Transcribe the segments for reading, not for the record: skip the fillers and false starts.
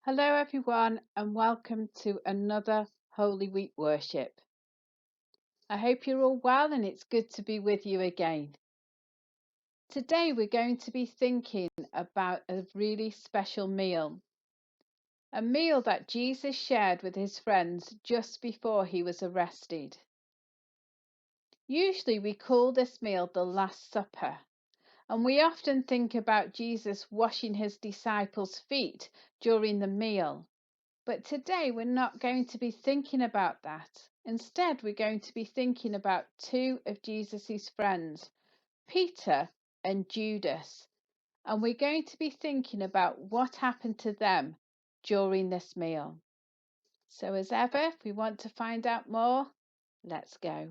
Hello, everyone, and welcome to another Holy Week worship. I hope you're all well and it's good to be with you again. Today, we're going to be thinking about a really special meal, a meal that Jesus shared with his friends just before he was arrested. Usually, we call this meal the Last Supper, and we often think about Jesus washing his disciples' feet during the meal. But today we're not going to be thinking about that. Instead, we're going to be thinking about two of Jesus's friends, Peter and Judas. And we're going to be thinking about what happened to them during this meal. So, as ever, if we want to find out more, let's go.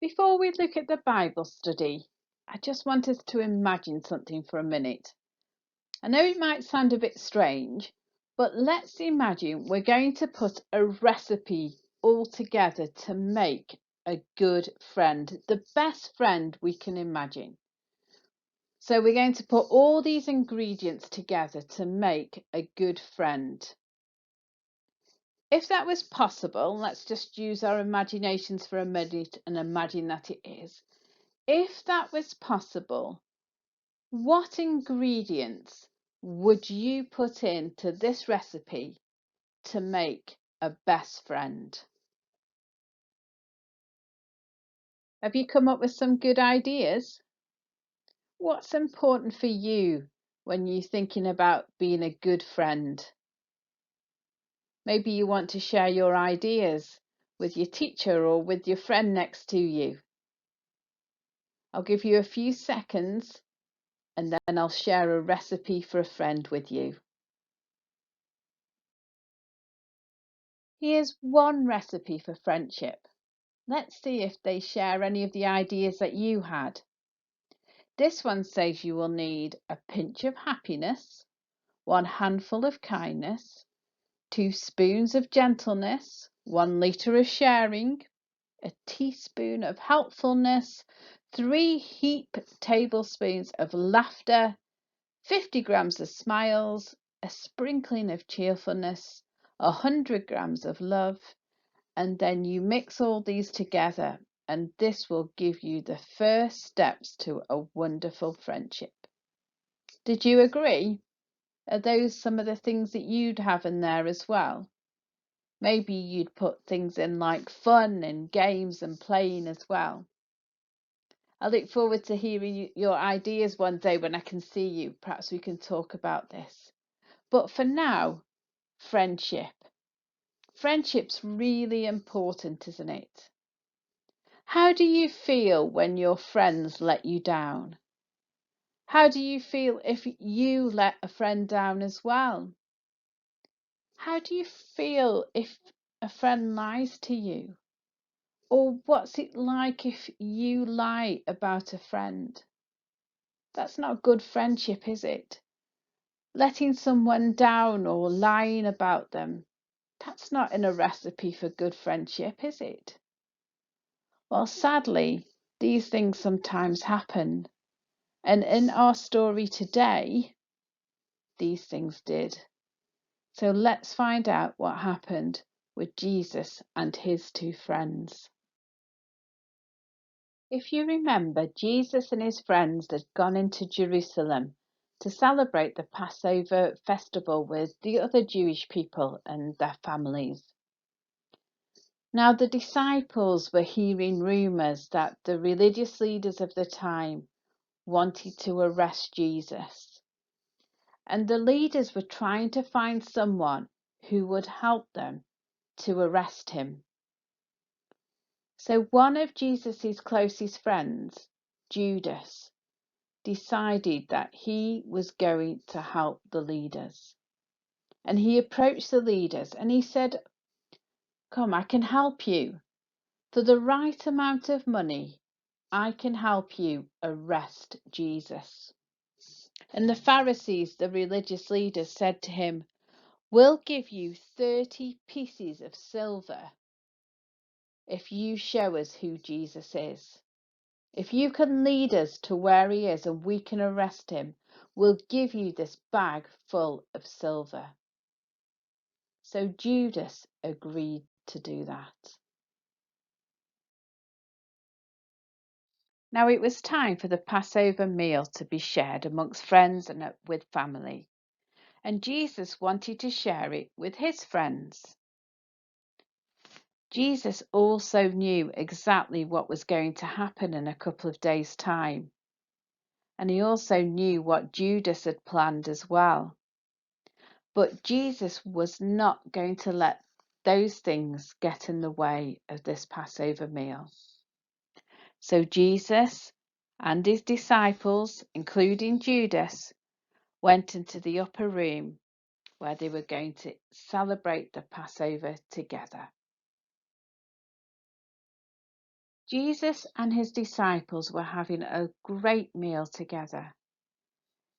Before we look at the Bible study, I just want us to imagine something for a minute. I know it might sound a bit strange, but let's imagine we're going to put a recipe all together to make a good friend, the best friend we can imagine. So we're going to put all these ingredients together to make a good friend. If that was possible, let's just use our imaginations for a minute and imagine that it is. If that was possible, what ingredients would you put into this recipe to make a best friend? Have you come up with some good ideas? What's important for you when you're thinking about being a good friend? Maybe you want to share your ideas with your teacher or with your friend next to you. I'll give you a few seconds and then I'll share a recipe for a friend with you. Here's one recipe for friendship. Let's see if they share any of the ideas that you had. This one says you will need a pinch of happiness, 1 handful of kindness, 2 spoons of gentleness, 1 litre of sharing, a teaspoon of helpfulness, 3 heap tablespoons of laughter, 50 grams of smiles, a sprinkling of cheerfulness, 100 grams of love, and then you mix all these together and this will give you the first steps to a wonderful friendship. Did you agree? Are those some of the things that you'd have in there as well? Maybe you'd put things in like fun and games and playing as well. I look forward to hearing your ideas one day when I can see you. Perhaps we can talk about this. But for now, friendship. Friendship's really important, isn't it? How do you feel when your friends let you down? How do you feel if you let a friend down as well? How do you feel if a friend lies to you? Or what's it like if you lie about a friend? That's not good friendship, is it? Letting someone down or lying about them, that's not in a recipe for good friendship, is it? Well, sadly, these things sometimes happen. And in our story today, these things did. So let's find out what happened with Jesus and his 2 friends. If you remember, Jesus and his friends had gone into Jerusalem to celebrate the Passover festival with the other Jewish people and their families. Now, the disciples were hearing rumours that the religious leaders of the time wanted to arrest Jesus. And the leaders were trying to find someone who would help them to arrest him. So one of Jesus's closest friends, Judas, decided that he was going to help the leaders. And he approached the leaders and he said, "Come, I can help you. For the right amount of money, I can help you arrest Jesus." And the Pharisees, the religious leaders, said to him, "We'll give you 30 pieces of silver if you show us who Jesus is. If you can lead us to where he is and we can arrest him, will give you this bag full of silver." So Judas agreed to do that. Now it was time for the Passover meal to be shared amongst friends and with family, and Jesus wanted to share it with his friends. Jesus also knew exactly what was going to happen in a couple of days' time, and he also knew what Judas had planned as well. But Jesus was not going to let those things get in the way of this Passover meal. So Jesus and his disciples, including Judas, went into the upper room where they were going to celebrate the Passover together. Jesus and his disciples were having a great meal together.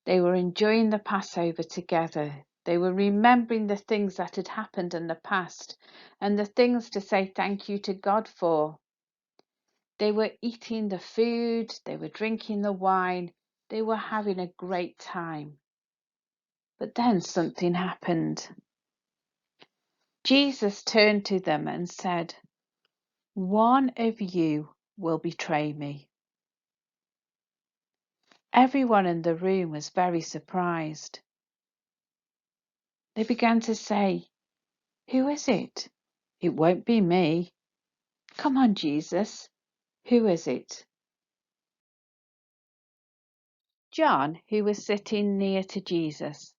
They were enjoying the Passover together. They were remembering the things that had happened in the past and the things to say thank you to God for. They were eating the food, they were drinking the wine, they were having a great time. But then something happened. Jesus turned to them and said, "One of you will betray me." Everyone in the room was very surprised. They began to say, "Who is it? It won't be me. Come on, Jesus, who is it?" John, who was sitting near to Jesus,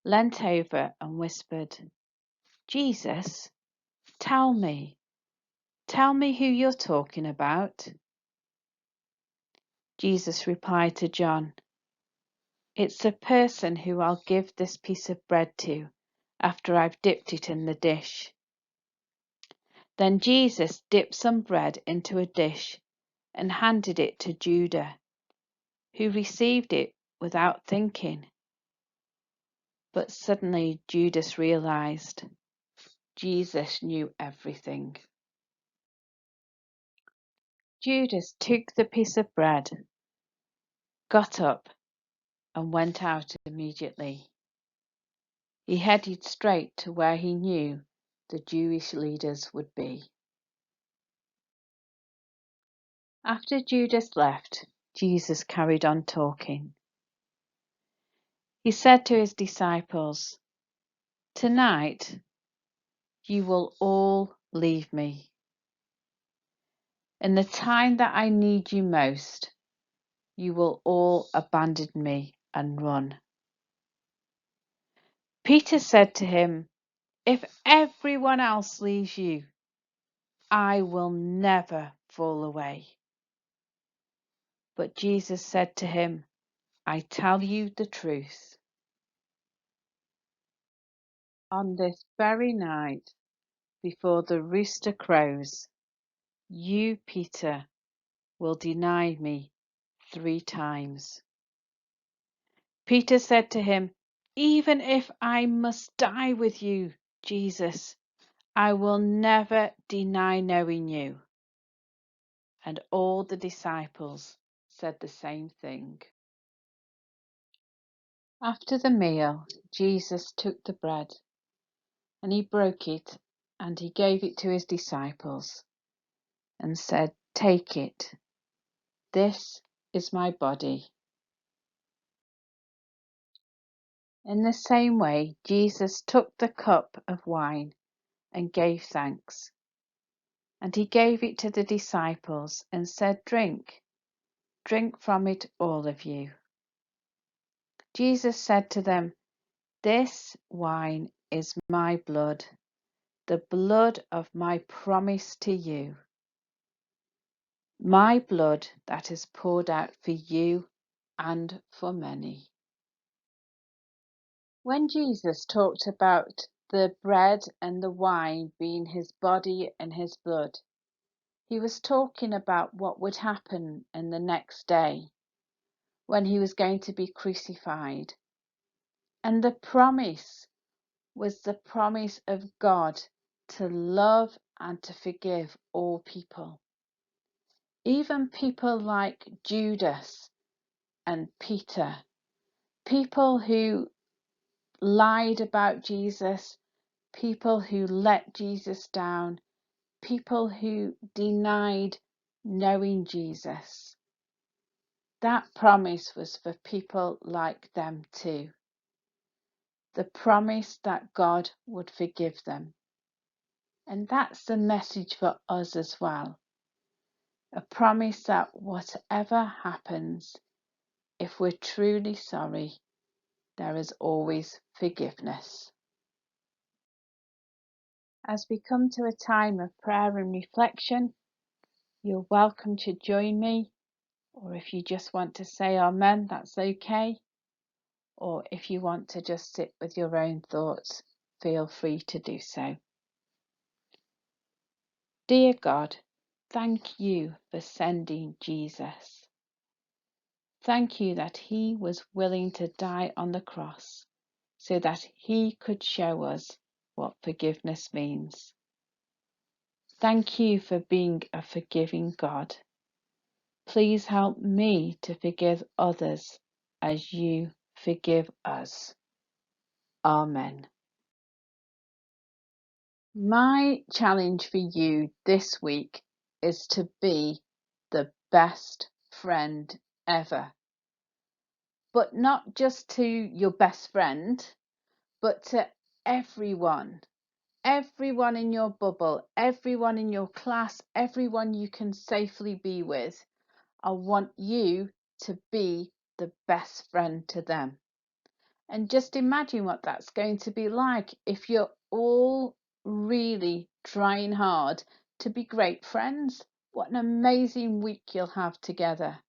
leant over and whispered, "Jesus, tell me who you're talking about." Jesus replied to John, "It's the person who I'll give this piece of bread to after I've dipped it in the dish." Then Jesus dipped some bread into a dish and handed it to Judas, who received it without thinking. But suddenly Judas realized Jesus knew everything. Judas took the piece of bread, got up, and went out immediately. He headed straight to where he knew the Jewish leaders would be. After Judas left, Jesus carried on talking. He said to his disciples, "Tonight you will all leave me. In the time that I need you most, you will all abandon me and run." Peter said to him, "If everyone else leaves you, I will never fall away." But Jesus said to him, "I tell you the truth. On this very night, before the rooster crows, you, Peter, will deny me 3 times." Peter said to him, "Even if I must die with you, Jesus, I will never deny knowing you." And all the disciples said the same thing. After the meal, Jesus took the bread and he broke it and he gave it to his disciples and said, "Take it. This is my body." In the same way, Jesus took the cup of wine and gave thanks. And he gave it to the disciples and said, "Drink from it, all of you." Jesus said to them, "This wine is my blood, the blood of my promise to you. My blood that is poured out for you and for many." When Jesus talked about the bread and the wine being his body and his blood, he was talking about what would happen in the next day when he was going to be crucified. And the promise was the promise of God to love and to forgive all people, even people like Judas and Peter, People who lied about Jesus, people who let Jesus down, people who denied knowing Jesus. That promise was for people like them too. The promise that God would forgive them. And that's the message for us as well. A promise that whatever happens, if we're truly sorry, there is always forgiveness. As we come to a time of prayer and reflection, you're welcome to join me, or if you just want to say Amen, that's okay. Or if you want to just sit with your own thoughts, feel free to do so. Dear God, thank you for sending Jesus. Thank you that he was willing to die on the cross so that he could show us what forgiveness means. Thank you for being a forgiving God. Please help me to forgive others as you forgive us. Amen. My challenge for you this week is to be the best friend ever. But not just to your best friend, but to everyone. Everyone in your bubble, everyone in your class, everyone you can safely be with. I want you to be the best friend to them. And just imagine what that's going to be like if you're all really trying hard to be great friends. What an amazing week you'll have together.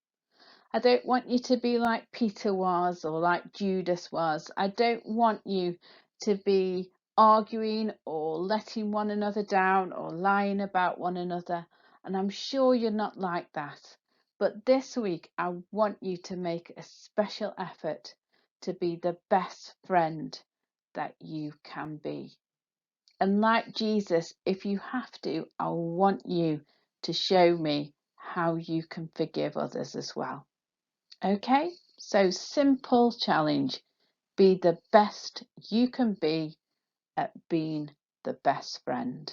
I don't want you to be like Peter was or like Judas was. I don't want you to be arguing or letting one another down or lying about one another. And I'm sure you're not like that. But this week, I want you to make a special effort to be the best friend that you can be. And like Jesus, if you have to, I want you to show me how you can forgive others as well. Okay, so simple challenge. Be the best you can be at being the best friend.